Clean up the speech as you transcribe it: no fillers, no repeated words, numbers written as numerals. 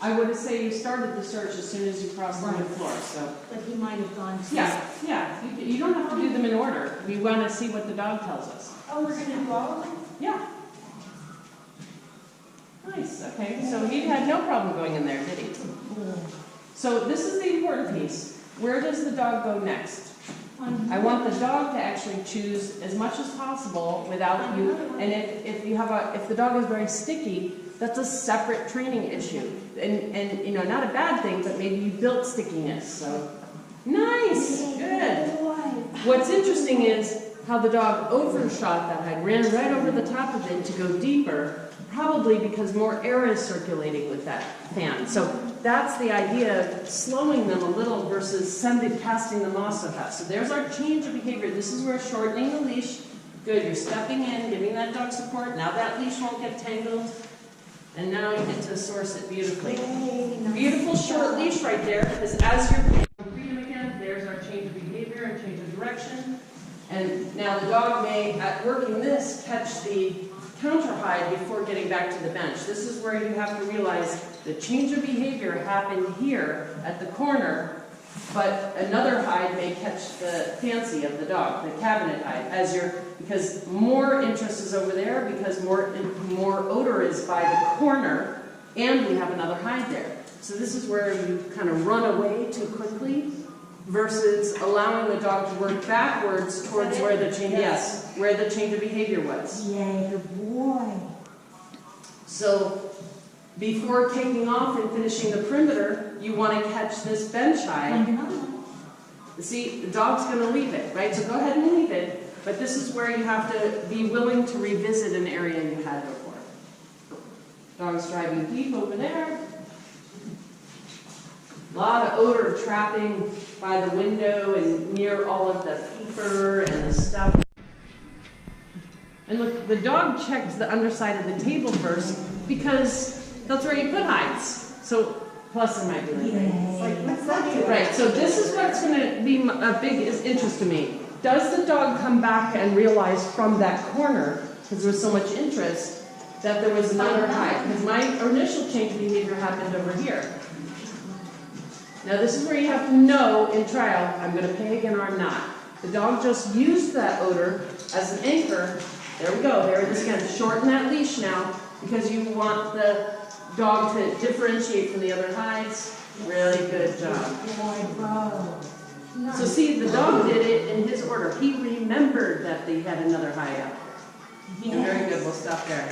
I would say you started the search as soon as you crossed the wood floor, so. But he might have gone to... Yeah. You don't have to do them in order. We want to see what the dog tells us. Oh, we're going to do all of them? Yeah. Nice, okay. So he had no problem going in there, did he? So this is the important piece. Where does the dog go next? I want the dog to actually choose as much as possible without you. And if the dog is very sticky, that's a separate training issue. And you know, not a bad thing, but maybe you built stickiness. So nice, good. What's interesting is how the dog overshot that hide, ran right over the top of it to go deeper, probably because more air is circulating with that fan. So that's the idea of slowing them a little versus casting them off so fast. So there's our change of behavior. This is where shortening the leash, good, you're stepping in, giving that dog support. Now that leash won't get tangled. And now you get to source it beautifully. Beautiful short leash right there, because as you're freedom again, there's our change of behavior and change of direction. And now the dog may, at working this, catch the counter hide before getting back to the bench. This is where you have to realize the change of behavior happened here at the corner, but another hide may catch the fancy of the dog, the cabinet hide, because more interest is over there, because more odor is by the corner, and we have another hide there. So this is where you kind of run away too quickly versus allowing the dog to work backwards towards where the change of behavior was. Yay, good boy. So before taking off and finishing the perimeter, you want to catch this bench hide. See, the dog's going to leave it, right? So go ahead and leave it, but this is where you have to be willing to revisit an area you had before. Dog's driving deep over there. A lot of odor trapping by the window and near all of the paper and the stuff. And look, the dog checks the underside of the table first because that's where you put hides. So, plus there might be like, right, so this is what's going to be a big interest to me. Does the dog come back and realize from that corner, because there was so much interest, that there was another hide? Because my initial change of behavior happened over here. Now this is where you have to know in trial, I'm going to pay again or I'm not. The dog just used that odor as an anchor. There we go, there it is again. Shorten that leash now because you want the dog to differentiate from the other hides. Really good job. So see, the dog did it in his order. He remembered that they had another hide out there. Very good, we'll stop there.